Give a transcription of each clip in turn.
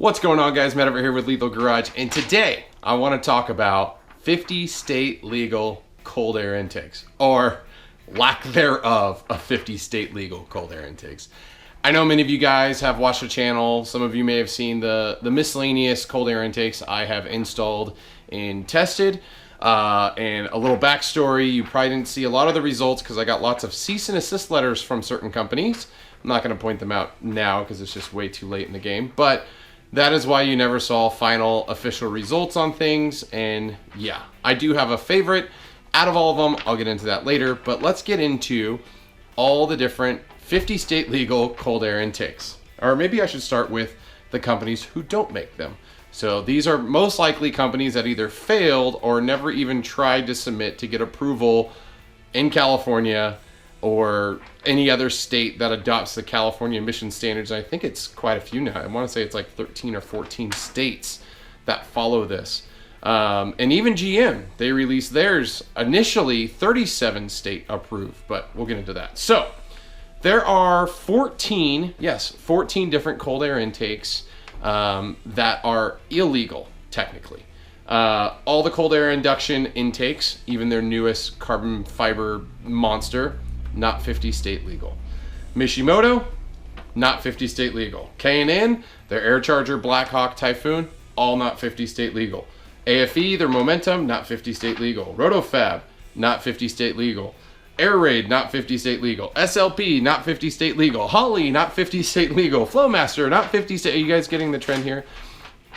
What's going on, guys? Matt over here with Lethal Garage, and today I want to talk about 50 state legal cold air intakes, or lack thereof of 50 state legal cold air intakes. I know many of you guys have watched the channel. Some of you may have seen the miscellaneous cold air intakes I have installed and tested. And a little backstory, you probably didn't see a lot of the results because I got lots of cease and assist letters from certain companies. I'm not going to point them out now because it's just way too late in the game, but that is why you never saw final official results on things. And yeah, I do have a favorite out of all of them. I'll get into that later, but let's get into all the different 50 state legal cold air intakes. Or maybe I should start with the companies who don't make them. So these are most likely companies that either failed or never even tried to submit to get approval in California or any other state that adopts the California emission standards. I think it's quite a few now. I want to say it's like 13 or 14 states that follow this. And even GM, they released theirs initially 37 state approved, but we'll get into that. So there are 14 different cold air intakes that are illegal, technically. All the cold air induction intakes, even their newest carbon fiber monster, not 50 state legal. Mishimoto, not 50 state legal. K&N, their AirCharger, BlackHawk, Typhoon, all not 50 state legal. AFE, their Momentum, not 50 state legal. Roto-Fab, not 50 state legal. AirRaid, not 50 state legal. SLP, not 50 state legal. Holly, not 50 state legal. Flowmaster, not 50 state. Are you guys getting the trend here?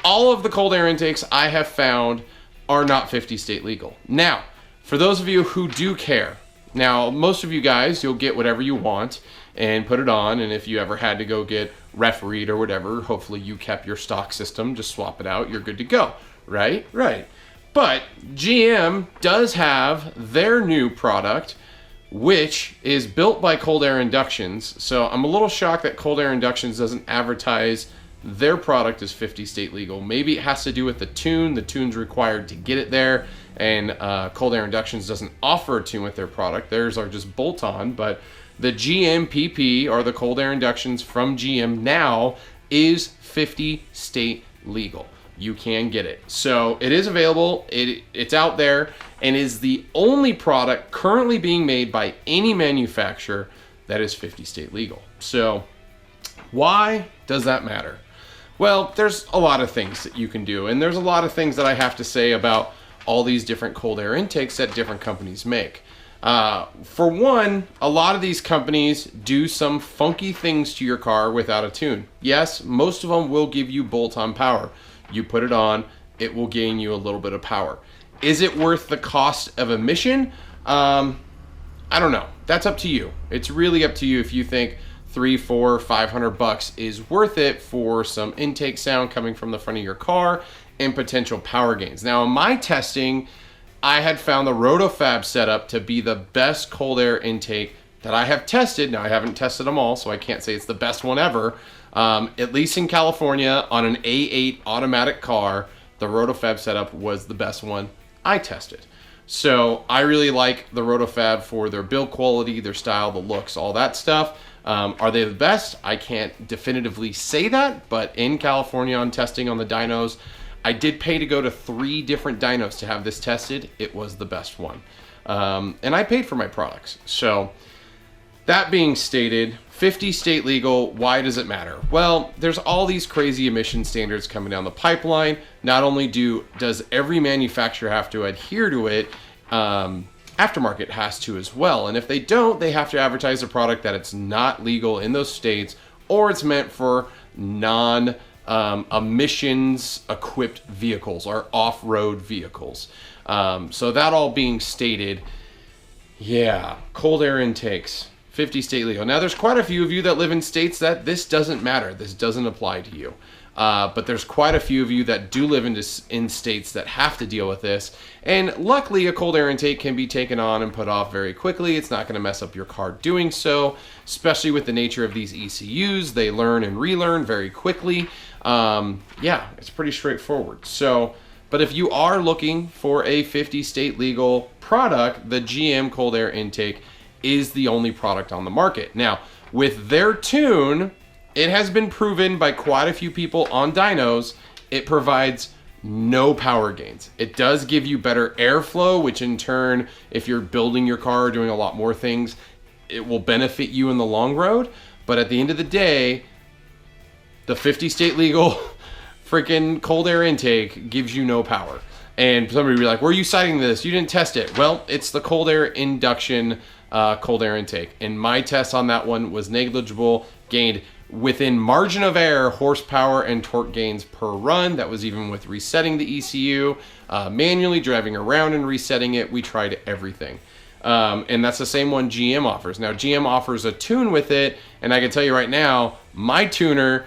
All of the cold air intakes I have found are not 50 state legal. Now, for those of you who do care, now most of you guys, you'll get whatever you want and put it on, and if you ever had to go get refereed or whatever, hopefully you kept your stock system, just swap it out, you're good to go, right? Right. But GM does have their new product, which is built by Cold Air Inductions. So I'm a little shocked that Cold Air Inductions doesn't advertise their product as 50 state legal. Maybe it has to do with the tune. The tune's required to get it there, and Cold Air Inductions doesn't offer a tune with their product. Theirs are just bolt-on, but the GMPP, or the Cold Air Inductions from GM now, is 50 state legal. You can get it. So it is available, it's out there, and is the only product currently being made by any manufacturer that is 50 state legal. So why does that matter? Well, there's a lot of things that you can do, and there's a lot of things that I have to say about all these different cold air intakes that different companies make. For one, a lot of these companies do some funky things to your car without a tune. Yes, most of them will give you bolt-on power. You put it on, it will gain you a little bit of power. Is it worth the cost of emission? I don't know. That's up to you. It's really up to you if you think $300, $400, $500 is worth it for some intake sound coming from the front of your car and potential power gains. Now, in my testing, I had found the Roto-Fab setup to be the best cold air intake that I have tested. Now, I haven't tested them all, so I can't say it's the best one ever. At least in California, on an A8 automatic car, the Roto-Fab setup was the best one I tested. So I really like the Roto-Fab for their build quality, their style, the looks, all that stuff. Are they the best? I can't definitively say that, but in California on testing on the dynos, I did pay to go to 3 different dynos to have this tested. It was the best one. And I paid for my products. So that being stated, 50 state legal, why does it matter? Well, there's all these crazy emission standards coming down the pipeline. Not only does every manufacturer have to adhere to it, aftermarket has to as well. And if they don't, they have to advertise a product that it's not legal in those states, or it's meant for non-emissions equipped vehicles or off-road vehicles. So that all being stated, yeah, cold air intakes, 50 state legal. Now, there's quite a few of you that live in states that this doesn't matter. This doesn't apply to you. But there's quite a few of you that do live in states that have to deal with this. And luckily, a cold air intake can be taken on and put off very quickly. It's not going to mess up your car doing so, especially with the nature of these ECUs. They learn and relearn very quickly. Yeah, it's pretty straightforward. So, but if you are looking for a 50 state legal product, the GM cold air intake is the only product on the market. Now, with their tune, it has been proven by quite a few people on dynos, it provides no power gains. It does give you better airflow, which in turn, if you're building your car or doing a lot more things, it will benefit you in the long road. But at the end of the day, the 50 state legal freaking cold air intake gives you no power. And somebody will be like, where are you citing this? You didn't test it. Well, it's the cold air induction cold air intake. And my test on that one was negligible, gained within margin of error, horsepower and torque gains per run. That was even with resetting the ECU, manually driving around and resetting it. We tried everything. And that's the same one GM offers. Now, GM offers a tune with it, and I can tell you right now, my tuner,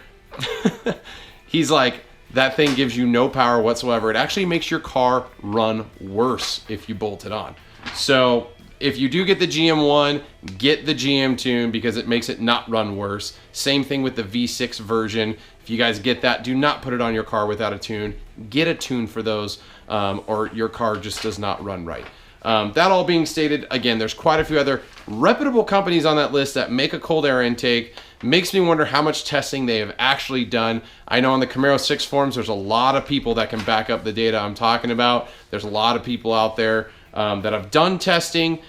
he's like, that thing gives you no power whatsoever. It actually makes your car run worse if you bolt it on. So if you do get the GM one, get the GM tune because it makes it not run worse. Same thing with the V6 version. If you guys get that, do not put it on your car without a tune. Get a tune for those, or your car just does not run right. That all being stated, again, there's quite a few other reputable companies on that list that make a cold air intake. Makes me wonder how much testing they have actually done. I know on the Camaro 6 forums, there's a lot of people that can back up the data I'm talking about. There's a lot of people out there that have done testing.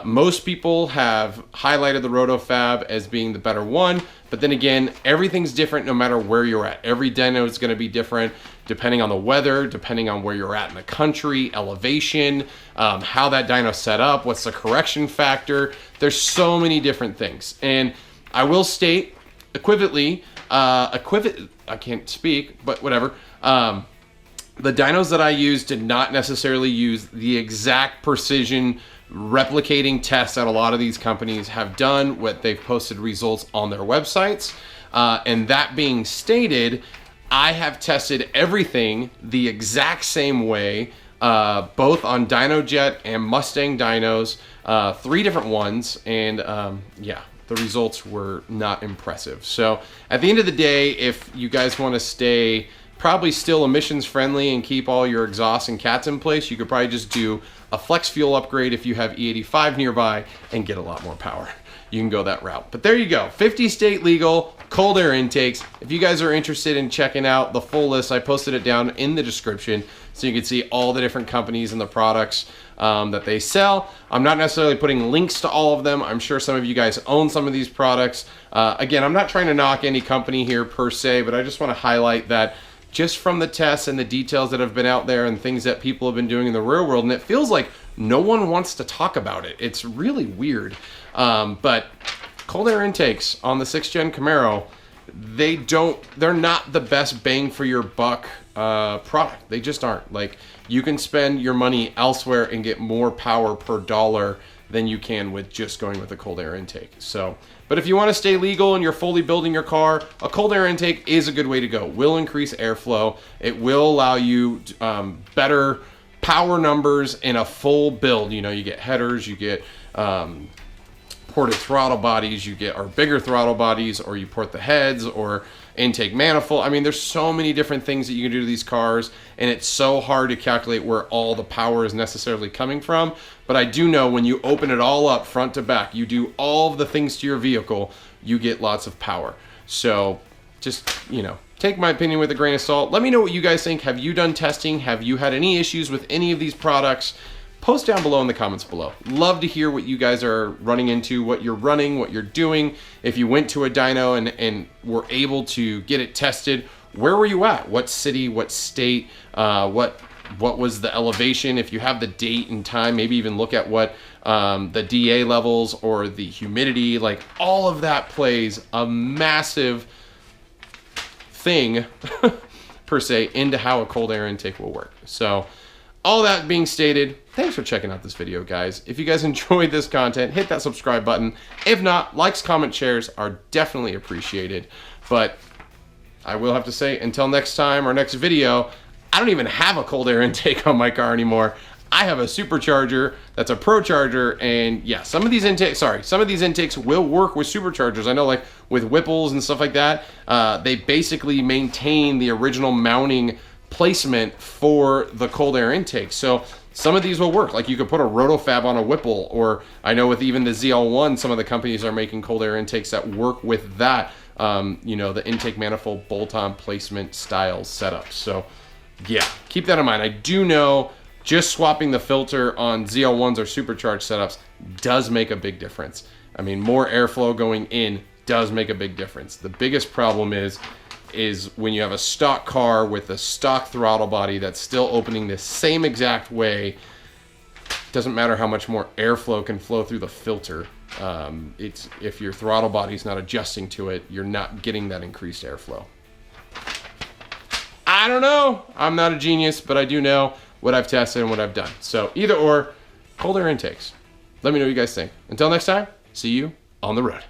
Most people have highlighted the Roto-Fab as being the better one, but then again, everything's different no matter where you're at. Every dyno is going to be different depending on the weather, depending on where you're at in the country, elevation, how that dyno's set up, what's the correction factor. There's so many different things. And I will state equivocally, I can't speak, but whatever. The dynos that I used did not necessarily use the exact precision replicating tests that a lot of these companies have done, what they've posted results on their websites. And that being stated, I have tested everything the exact same way, both on DynoJet and Mustang dynos, 3 different ones, and yeah, the results were not impressive. So at the end of the day, if you guys want to stay probably still emissions friendly and keep all your exhausts and cats in place, you could probably just do a flex fuel upgrade if you have E85 nearby and get a lot more power. You can go that route. But there you go, 50 state legal cold air intakes. If you guys are interested in checking out the full list, I posted it down in the description so you can see all the different companies and the products that they sell. I'm not necessarily putting links to all of them. I'm sure some of you guys own some of these products. Again, I'm not trying to knock any company here per se, but I just want to highlight that just from the tests and the details that have been out there and things that people have been doing in the real world, and it feels like no one wants to talk about it. It's really weird. But cold air intakes on the 6th gen Camaro, they're not the best bang for your buck product. They just aren't. Like, you can spend your money elsewhere and get more power per dollar than you can with just going with a cold air intake. So, but if you want to stay legal and you're fully building your car, a cold air intake is a good way to go. It will increase airflow. It will allow you better power numbers in a full build. You know, you get headers, you get ported throttle bodies, you get or bigger throttle bodies, or you port the heads or intake manifold. I mean, there's so many different things that you can do to these cars, and it's so hard to calculate where all the power is necessarily coming from. But I do know when you open it all up front to back, you do all of the things to your vehicle, you get lots of power. So just, you know, take my opinion with a grain of salt. Let me know what you guys think. Have you done testing? Have you had any issues with any of these products? Post down below in the comments below. Love to hear what you guys are running into, what you're running, what you're doing. If you went to a dyno and were able to get it tested, where were you at? What city, what state, what was the elevation? If you have the date and time, maybe even look at what the DA levels or the humidity, like all of that plays a massive thing per se into how a cold air intake will work. So all that being stated, thanks for checking out this video, guys. If you guys enjoyed this content, hit that subscribe button. If not, likes, comments, shares are definitely appreciated. But I will have to say, until next time or next video, I don't even have a cold air intake on my car anymore. I have a Supercharger that's a Pro Charger, and yeah, some of these intakes will work with Superchargers. I know, like with Whipples and stuff like that, they basically maintain the original mounting placement for the cold air intake. So some of these will work. Like you could put a Roto-Fab on a Whipple, or I know with even the ZL1, some of the companies are making cold air intakes that work with that. you know, the intake manifold bolt-on placement style setups. So yeah, keep that in mind. I do know just swapping the filter on ZL1s or supercharged setups does make a big difference. I mean, more airflow going in does make a big difference. The biggest problem is when you have a stock car with a stock throttle body that's still opening the same exact way. Doesn't matter how much more airflow can flow through the filter. If your throttle body's not adjusting to it, you're not getting that increased airflow. I don't know. I'm not a genius, but I do know what I've tested and what I've done. So either or, cold air intakes. Let me know what you guys think. Until next time, see you on the road.